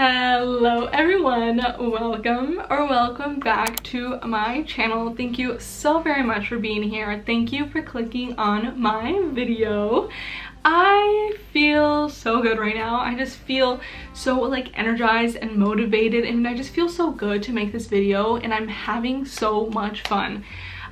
Hello everyone, welcome back to my channel. Thank you so very much for being here. Thank you for clicking on my video. I feel so good right now. I just feel so like energized and motivated, and I just feel so good to make this video, and I'm having so much fun.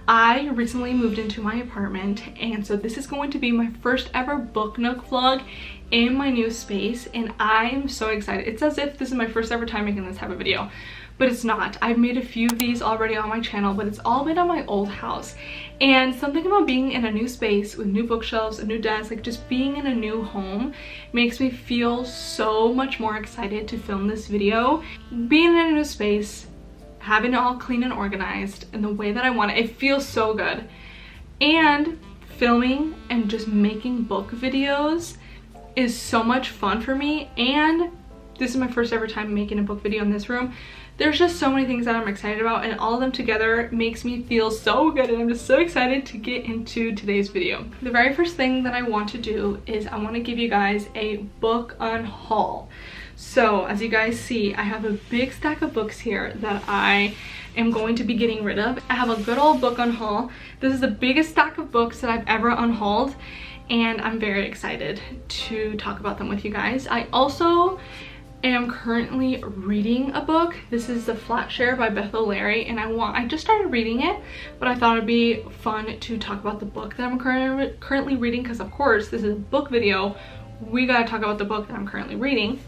I recently moved into my apartment, and so this is going to be my first ever book nook vlog in my new space, and I'm so excited. It's as if this is my first ever time making this type of video, but it's not. I've made a few of these already on my channel, but it's all been at my old house. And something about being in a new space with new bookshelves, a new desk, like just being in a new home makes me feel so much more excited to film this video. Being in a new space, having it all clean and organized in the way that I want it, it feels so good. And filming and just making book videos is so much fun for me, and this is my first ever time making a book video in this room. There's just so many things that I'm excited about, and all of them together makes me feel so good, and I'm just so excited to get into today's video. The very first thing that I want to do is I want to give you guys a book unhaul. So as you guys see, I have a big stack of books here that I am going to be getting rid of. I have a good old book unhaul. This is the biggest stack of books that I've ever unhauled, and I'm very excited to talk about them with you guys. I also am currently reading a book. This is The Flat Share by Bethel Larry, and I just started reading it, but I thought it'd be fun to talk about the book that I'm currently reading, because of course this is a book video. We gotta talk about the book that I'm currently reading.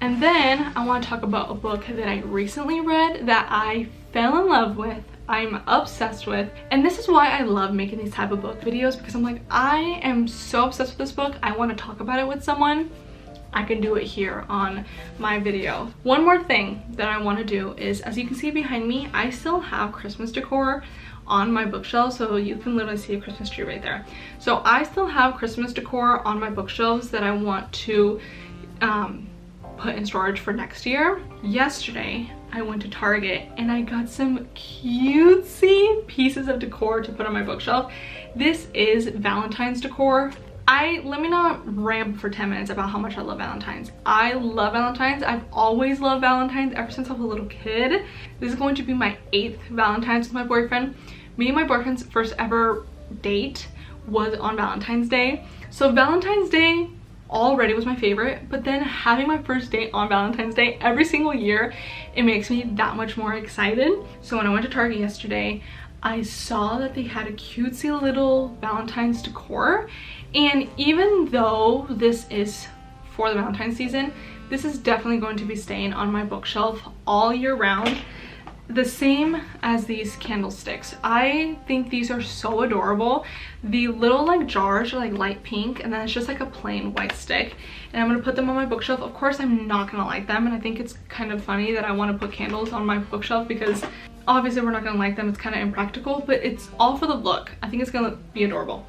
And then I want to talk about a book that I recently read that I fell in love with, I'm obsessed with, and this is why I love making these type of book videos, because I'm like, I am so obsessed with this book, I want to talk about it with someone. I can do it here on my video. One more thing that I want to do is, as you can see behind me, I still have Christmas decor on my bookshelves, so you can literally see a Christmas tree right there. So I still have Christmas decor on my bookshelves that I want to put in storage for next year. Yesterday I went to Target and I got some cutesy pieces of decor to put on my bookshelf. This is Valentine's decor. Let me not ramble for 10 minutes about how much I love Valentine's. I love Valentine's. I've always loved Valentine's ever since I was a little kid. This is going to be my 8th Valentine's with my boyfriend. Me and my boyfriend's first ever date was on Valentine's Day. So Valentine's Day already was my favorite, but then having my first date on Valentine's Day every single year, it makes me that much more excited. So when I went to Target yesterday, I saw that they had a cutesy little Valentine's decor, and even though this is for the Valentine's season, this is definitely going to be staying on my bookshelf all year round. The same as these candlesticks. I think these are so adorable. The little like jars are like light pink, and then it's just like a plain white stick, and I'm gonna put them on my bookshelf. Of course I'm not gonna light them, and I think it's kind of funny that I want to put candles on my bookshelf because obviously we're not gonna light them. It's kind of impractical, but it's all for the look. I think it's gonna be adorable.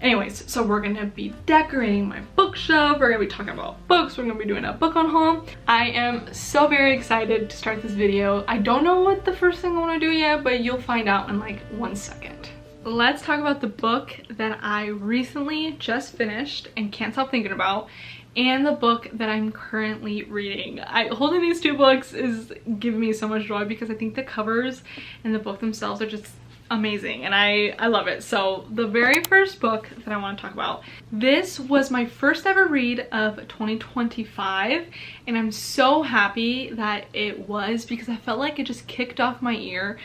Anyways, so we're gonna be decorating my bookshelf, we're gonna be talking about books, we're gonna be doing a book unhaul. I am so very excited to start this video. I don't know what the first thing I want to do yet, but you'll find out in like 1 second. Let's talk about the book that I recently just finished and can't stop thinking about, and the book that I'm currently reading. Holding these two books is giving me so much joy because I think the covers and the book themselves are just amazing, and I love it. So the very first book that I want to talk about, this was my first ever read of 2025, and I'm so happy that it was, because I felt like it just kicked off my year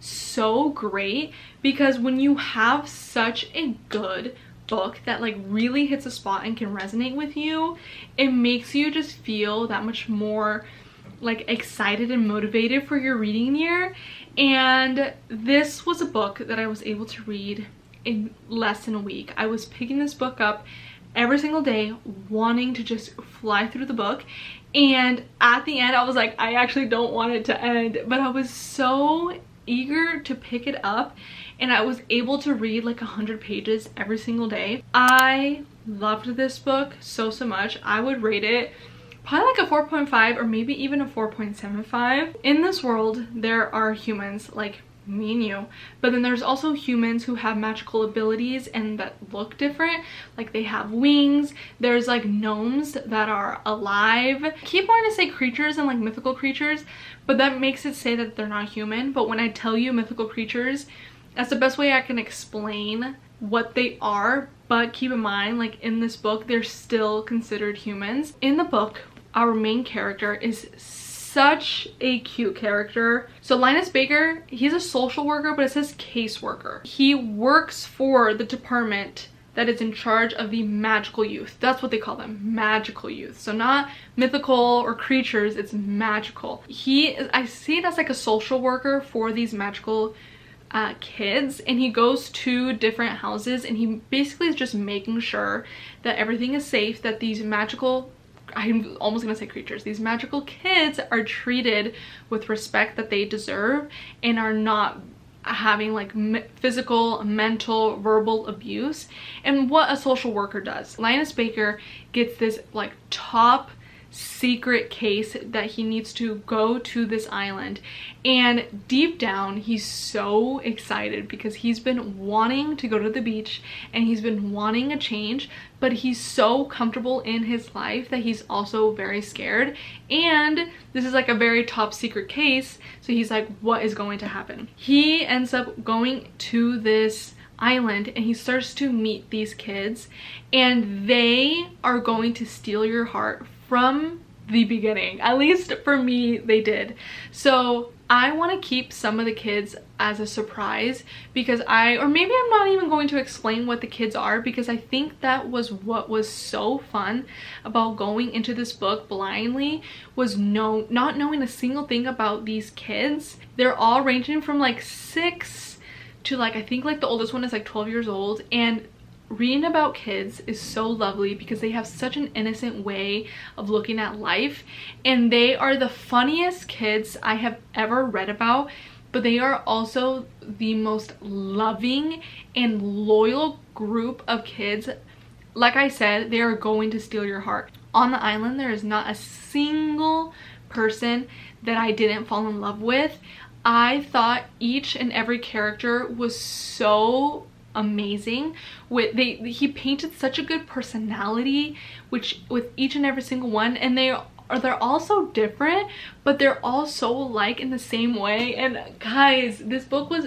so great, because when you have such a good book that like really hits a spot and can resonate with you, it makes you just feel that much more like excited and motivated for your reading year. And this was a book that I was able to read in less than a week. I was picking this book up every single day, wanting to just fly through the book, and at the end I was like, I actually don't want it to end, but I was so eager to pick it up, and I was able to read like 100 pages every single day. I loved this book so much. I would rate it probably like a 4.5 or maybe even a 4.75. In this world, there are humans like me and you. But then there's also humans who have magical abilities and that look different, like they have wings. There's like gnomes that are alive. I keep wanting to say creatures and like mythical creatures, but that makes it say that they're not human. But when I tell you mythical creatures, that's the best way I can explain what they are. But keep in mind, like in this book, they're still considered humans. In the book, our main character is such a cute character. So Linus Baker, he's a social worker, but it says caseworker. He works for the department that is in charge of the magical youth. That's what they call them, magical youth. So not mythical or creatures, it's magical. I see it as like a social worker for these magical kids, and he goes to different houses and he basically is just making sure that everything is safe, that these magical, I'm almost gonna say creatures, these magical kids are treated with respect that they deserve and are not having like physical, mental, verbal abuse, and what a social worker does. Linus Baker gets this like top secret case that he needs to go to this island, and deep down he's so excited because he's been wanting to go to the beach and he's been wanting a change, but he's so comfortable in his life that he's also very scared, and this is like a very top secret case, so he's like, what is going to happen? He ends up going to this island and he starts to meet these kids, and they are going to steal your heart from the beginning. At least for me, they did. So I want to keep some of the kids as a surprise because or maybe I'm not even going to explain what the kids are, because I think that was what was so fun about going into this book blindly, was not knowing a single thing about these kids. They're all ranging from like 6 to like, I think like the oldest one is like 12 years old, and reading about kids is so lovely because they have such an innocent way of looking at life, and they are the funniest kids I have ever read about, but they are also the most loving and loyal group of kids. Like I said, they are going to steal your heart. On the island, there is not a single person that I didn't fall in love with. I thought each and every character was so amazing. He painted such a good personality with each and every single one, and they're all so different, but they're all so alike in the same way. And guys, this book was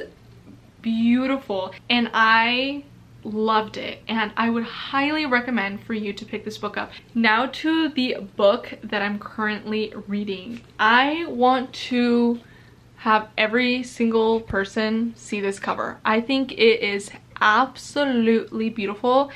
beautiful and I loved it, and I would highly recommend for you to pick this book up. Now to the book that I'm currently reading. I want to have every single person see this cover. I think it is absolutely beautiful,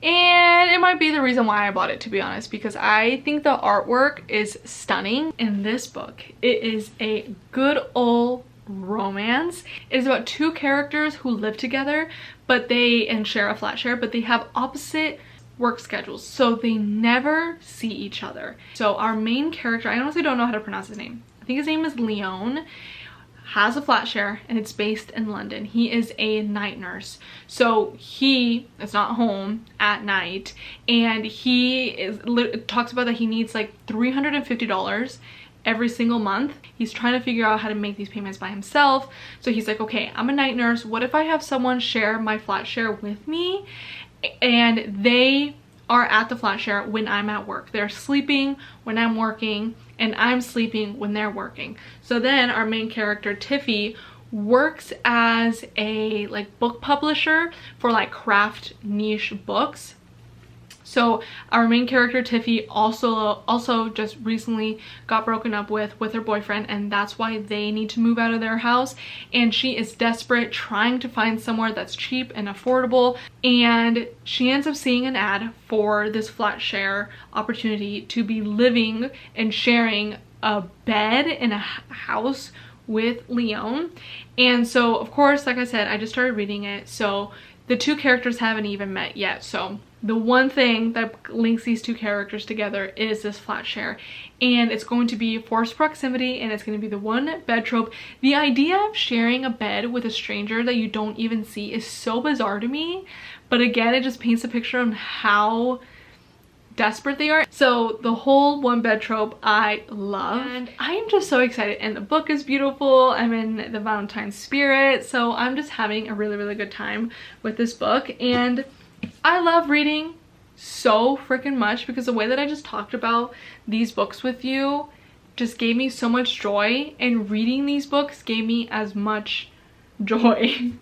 and it might be the reason why I bought it, to be honest, because I think the artwork is stunning. In this book, it is a good old romance. It is about two characters who live together and share a flat share, but they have opposite work schedules, so they never see each other. So our main character, I honestly don't know how to pronounce his name. I think his name is Leon, has a flat share and it's based in London. He is a night nurse, so he is not home at night, and he talks about that he needs like $350 every single month. He's trying to figure out how to make these payments by himself, so he's like, okay, I'm a night nurse, what if I have someone share my flat share with me, and they are at the flat share when I'm at work. They're sleeping when I'm working, and I'm sleeping when they're working. So then our main character, Tiffy, works as a like book publisher for like craft niche books. So our main character, Tiffy, also just recently got broken up with her boyfriend, and that's why they need to move out of their house, and she is desperate, trying to find somewhere that's cheap and affordable, and she ends up seeing an ad for this flat share opportunity to be living and sharing a bed in a house with Leon. And so of course, like I said, I just started reading it, so the two characters haven't even met yet. So the one thing that links these two characters together is this flat share, and it's going to be forced proximity, and it's going to be the one bed trope. The idea of sharing a bed with a stranger that you don't even see is so bizarre to me, but again, it just paints a picture on how desperate they are. So the whole one bed trope I love, and I am just so excited. And the book is beautiful. I'm in the Valentine's spirit, so I'm just having a really good time with this book. And I love reading so freaking much because the way that I just talked about these books with you just gave me so much joy, and reading these books gave me as much joy.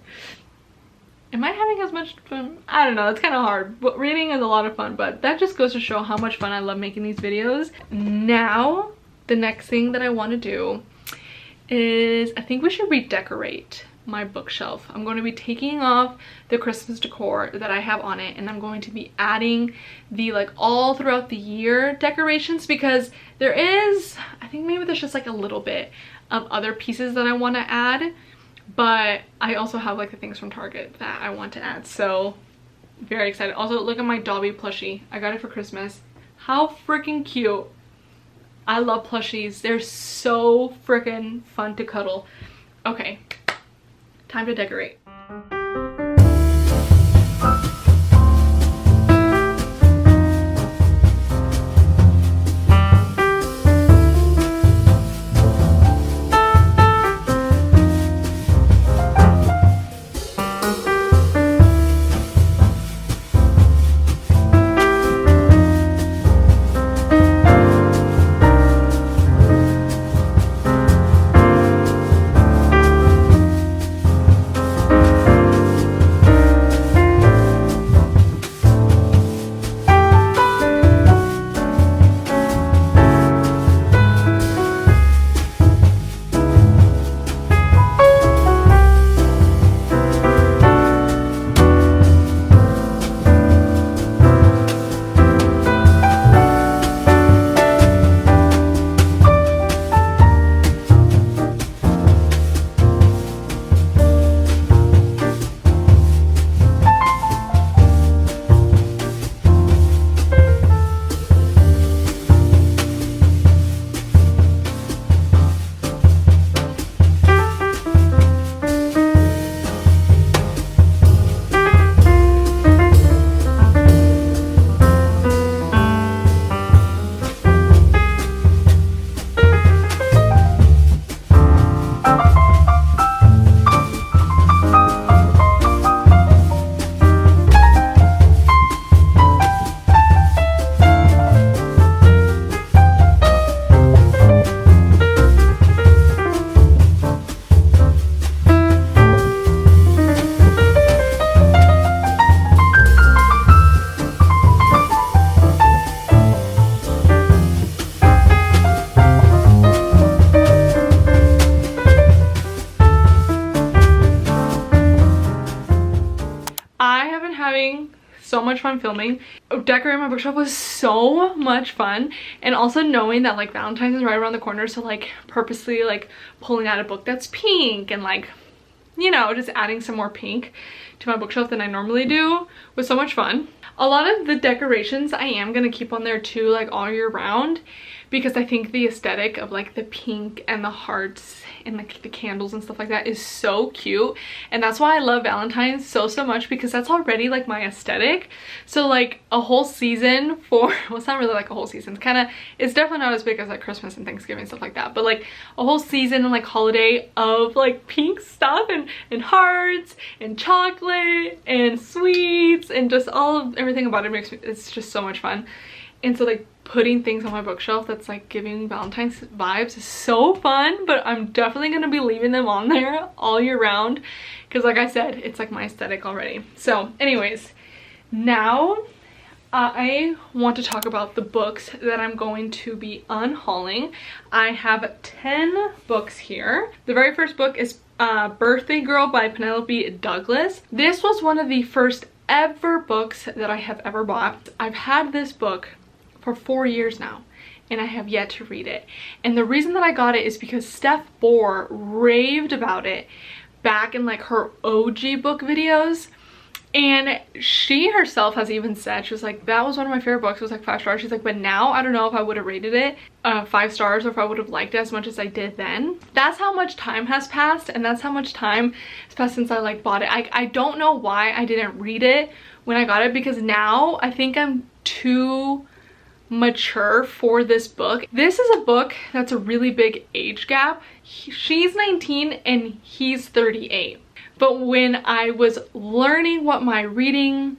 Am I having as much fun? I don't know, it's kind of hard, but reading is a lot of fun. But that just goes to show how much fun I love making these videos. Now the next thing that I want to do is, I think we should redecorate my bookshelf. I'm going to be taking off the Christmas decor that I have on it, and I'm going to be adding the like all throughout the year decorations, because there is, I think maybe there's just like a little bit of other pieces that I want to add, but I also have like the things from Target that I want to add. So very excited. Also, look at my Dobby plushie. I got it for Christmas. How freaking cute. I love plushies. They're so freaking fun to cuddle. Okay, time to decorate. So much fun filming. Decorating my bookshelf was so much fun, and also knowing that like Valentine's is right around the corner, so like purposely like pulling out a book that's pink and like, you know, just adding some more pink to my bookshelf than I normally do was so much fun. A lot of the decorations I am gonna keep on there too, like all year round, because I think the aesthetic of like the pink and the hearts and like the candles and stuff like that is so cute. And that's why I love Valentine's so much, because that's already like my aesthetic. So like a whole season for, well, it's not really like a whole season, it's kind of, it's definitely not as big as like Christmas and Thanksgiving and stuff like that, but like a whole season and like holiday of like pink stuff and hearts and chocolate and sweets and just all of everything about it makes me, it's just so much fun. And so like putting things on my bookshelf that's like giving Valentine's vibes is so fun, but I'm definitely going to be leaving them on there all year round because like I said, it's like my aesthetic already. So anyways, now I want to talk about the books that I'm going to be unhauling. I have 10 books here. The very first book is Birthday Girl by Penelope Douglas. This was one of the first ever books that I have ever bought. I've had this book for 4 years now and I have yet to read it. And the reason that I got it is because Steph Bohr raved about it back in like her OG book videos. And she herself has even said, she was like, that was one of my favorite books. It was like 5 stars. She's like, but now I don't know if I would have rated it 5 stars or if I would have liked it as much as I did then. That's how much time has passed, and that's how much time has passed since I like bought it. I don't know why I didn't read it when I got it, because now I think I'm too mature for this book. This is a book that's a really big age gap. She's 19 and he's 38. But when I was learning what my reading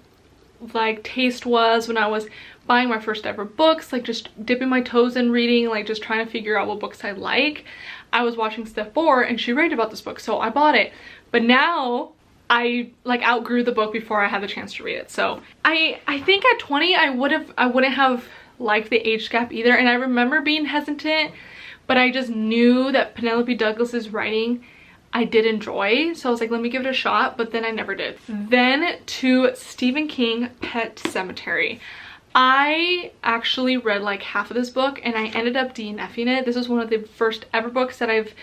like taste was, when I was buying my first ever books, like just dipping my toes in reading, like just trying to figure out what books I like, I was watching Step 4 and she raved about this book, so I bought it. But now I like outgrew the book before I had the chance to read it. So I think at 20 I wouldn't have liked the age gap either, and I remember being hesitant, but I just knew that Penelope Douglas's writing I did enjoy, so I was like, let me give it a shot, but then I never did. Then to Stephen King, Pet Sematary. I actually read like half of this book and I ended up DNFing it. This was one of the first ever books that I've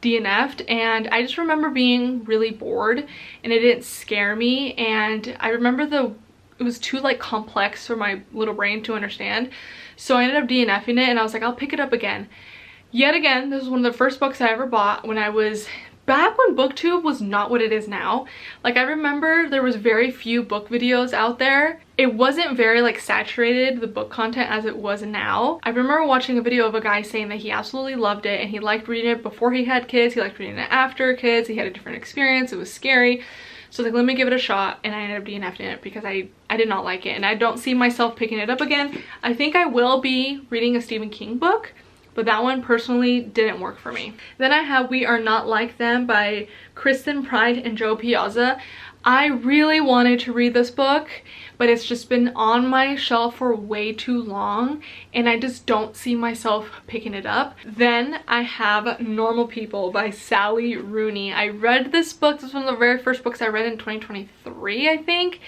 DNF'd, and I just remember being really bored and it didn't scare me, and I remember it was too like complex for my little brain to understand, so I ended up DNFing it, and I was like, I'll pick it up again. Yet again, this was one of the first books I ever bought when I was back when BookTube was not what it is now. Like, I remember there was very few book videos out there. It wasn't very like saturated, the book content, as it was now. I remember watching a video of a guy saying that he absolutely loved it and he liked reading it before he had kids, he liked reading it after kids, he had a different experience, it was scary. So I was like, let me give it a shot, and I ended up DNFing it because I did not like it, and I don't see myself picking it up again. I think I will be reading a Stephen King book, but that one personally didn't work for me. Then I have We Are Not Like Them by Kristen Pride and Joe Piazza. I really wanted to read this book, but it's just been on my shelf for way too long, and I just don't see myself picking it up. Then I have Normal People by Sally Rooney. I read this book. This was one of the very first books I read in 2023, I think.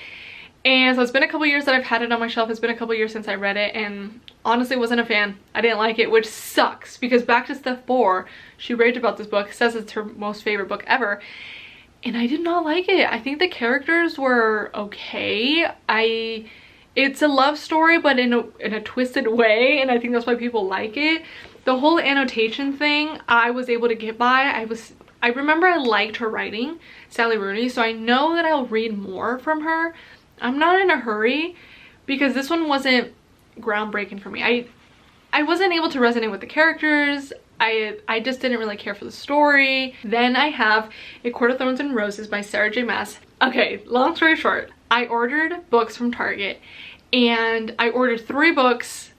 And so it's been a couple years that I've had it on my shelf. It's been a couple years since I read it, and honestly wasn't a fan. I didn't like it, which sucks because back to Step 4, she raved about this book, says it's her most favorite book ever, and I did not like it. I think the characters were okay. It's a love story, but in a twisted way, and I think that's why people like it. The whole annotation thing, I was able to get by. I remember I liked her writing, Sally Rooney, so I know that I'll read more from her. I'm not in a hurry because this one wasn't groundbreaking for me. I wasn't able to resonate with the characters. I just didn't really care for the story. Then I have A Court of Thorns and Roses by Sarah J Maas. Okay, long story short, I ordered books from Target, and I ordered 3 books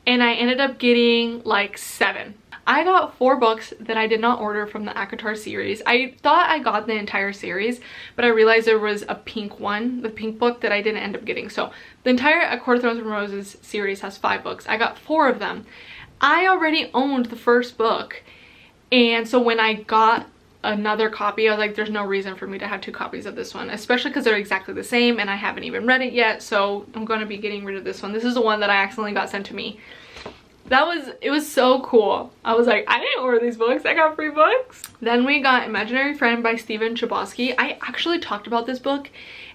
and I ended up getting like 7. I got 4 books that I did not order from the ACOTAR series. I thought I got the entire series, but I realized there was a pink one, the pink book, that I didn't end up getting. So the entire A Court of Thorns and Roses series has 5 books. I got 4 of them. I already owned the first book, and so when I got another copy, I was like, there's no reason for me to have 2 copies of this one, especially because they're exactly the same and I haven't even read it yet, so I'm going to be getting rid of this one. This is the one that I accidentally got sent to me. It was so cool. I was like, I didn't order these books, I got free books. Then we got Imaginary Friend by Stephen Chbosky. I actually talked about this book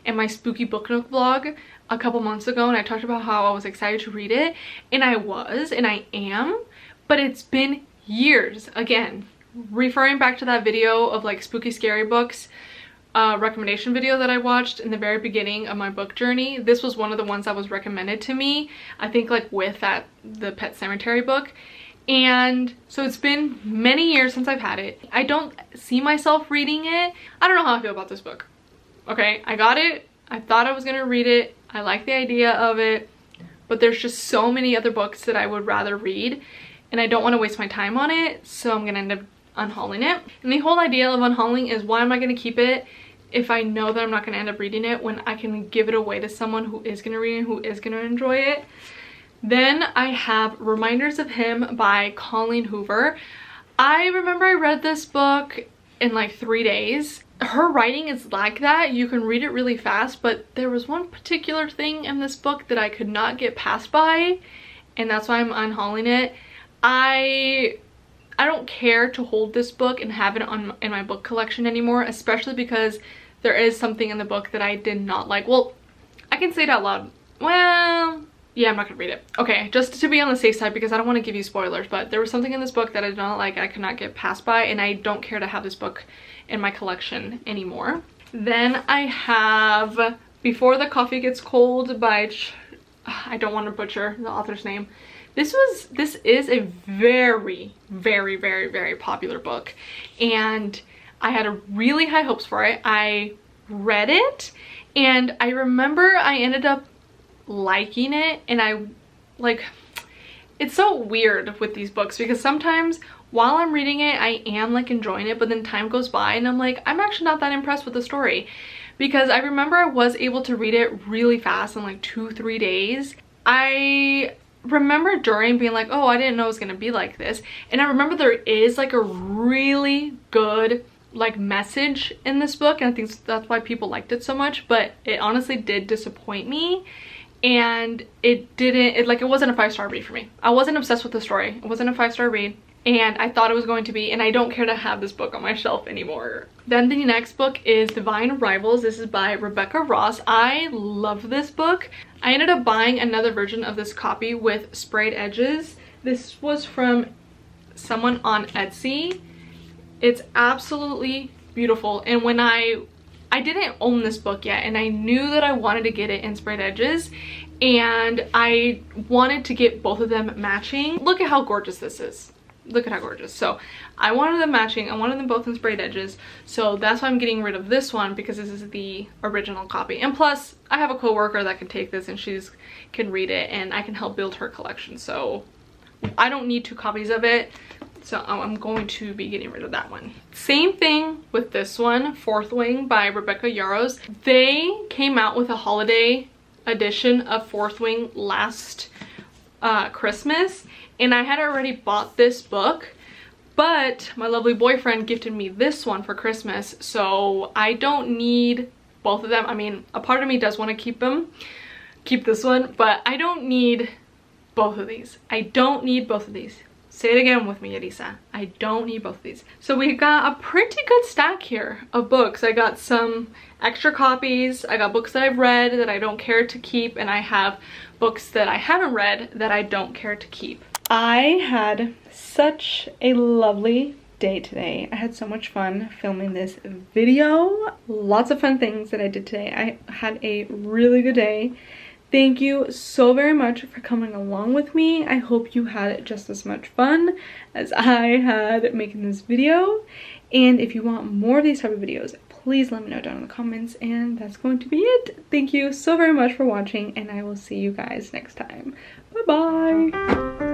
in my Spooky Book Nook vlog a couple months ago, and I talked about how I was excited to read it, and I was, and I am, but it's been years. Again, referring back to that video of like spooky scary books recommendation video that I watched in the very beginning of my book journey, this was one of the ones that was recommended to me, I think, like with the Pet Sematary book. And so it's been many years since I've had it. I don't see myself reading it. I don't know how I feel about this book. Okay, I got it, I thought I was gonna read it, I like the idea of it, but there's just so many other books that I would rather read, and I don't want to waste my time on it, so I'm gonna end up unhauling it. And the whole idea of unhauling is, why am I going to keep it if I know that I'm not going to end up reading it, when I can give it away to someone who is going to read it, who is going to enjoy it. Then I have Reminders of Him by Colleen Hoover. I remember I read this book in like 3 days. Her writing is like that. You can read it really fast, but there was one particular thing in this book that I could not get past by, and that's why I'm unhauling it. I don't care to hold this book and have it in my book collection anymore, especially because there is something in the book that I did not like. Well, I can say it out loud. Well, yeah, I'm not gonna read it. Okay, just to be on the safe side, because I don't want to give you spoilers, but there was something in this book that I did not like, I could not get past by, and I don't care to have this book in my collection anymore. Then I have Before the Coffee Gets Cold by I don't want to butcher the author's name. This is a very, very, very, very popular book, and I had really high hopes for it. I read it, and I remember I ended up liking it, and it's so weird with these books because sometimes while I'm reading it, I am like enjoying it, but then time goes by and I'm like, I'm actually not that impressed with the story. Because I remember I was able to read it really fast in like 2-3 days. I remember during being like, oh, I didn't know it was gonna be like this. And I remember there is like a really good like message in this book, and I think that's why people liked it so much, but it honestly did disappoint me. And it wasn't a 5-star read for me. I wasn't obsessed with the story. It wasn't a 5-star read, and I thought it was going to be, and I don't care to have this book on my shelf anymore. Then the next book is Divine Rivals. This is by Rebecca Ross. I love this book. I ended up buying another version of this copy with sprayed edges. This was from someone on Etsy. It's absolutely beautiful, and when I didn't own this book yet, and I knew that I wanted to get it in sprayed edges, and I wanted to get both of them matching. Look at how gorgeous this is. Look at how gorgeous. So I wanted them matching. I wanted them both in sprayed edges. So that's why I'm getting rid of this one, because this is the original copy. And plus, I have a coworker that can take this and can read it, and I can help build her collection. So I don't need 2 copies of it. So I'm going to be getting rid of that one. Same thing with this one, Fourth Wing by Rebecca Yarros. They came out with a holiday edition of Fourth Wing last Christmas, and I had already bought this book, but my lovely boyfriend gifted me this one for Christmas, so I don't need both of them. I mean, a part of me does want to keep this one, but I don't need both of these. I don't need both of these. Say it again with me, Elisa. I don't need both of these. So we got a pretty good stack here of books. I got some extra copies. I got books that I've read that I don't care to keep, and I have books that I haven't read that I don't care to keep. I had such a lovely day today. I had so much fun filming this video. Lots of fun things that I did today. I had a really good day. Thank you so very much for coming along with me. I hope you had just as much fun as I had making this video. And if you want more of these type of videos, please let me know down in the comments. And that's going to be it. Thank you so very much for watching, and I will see you guys next time. Bye bye.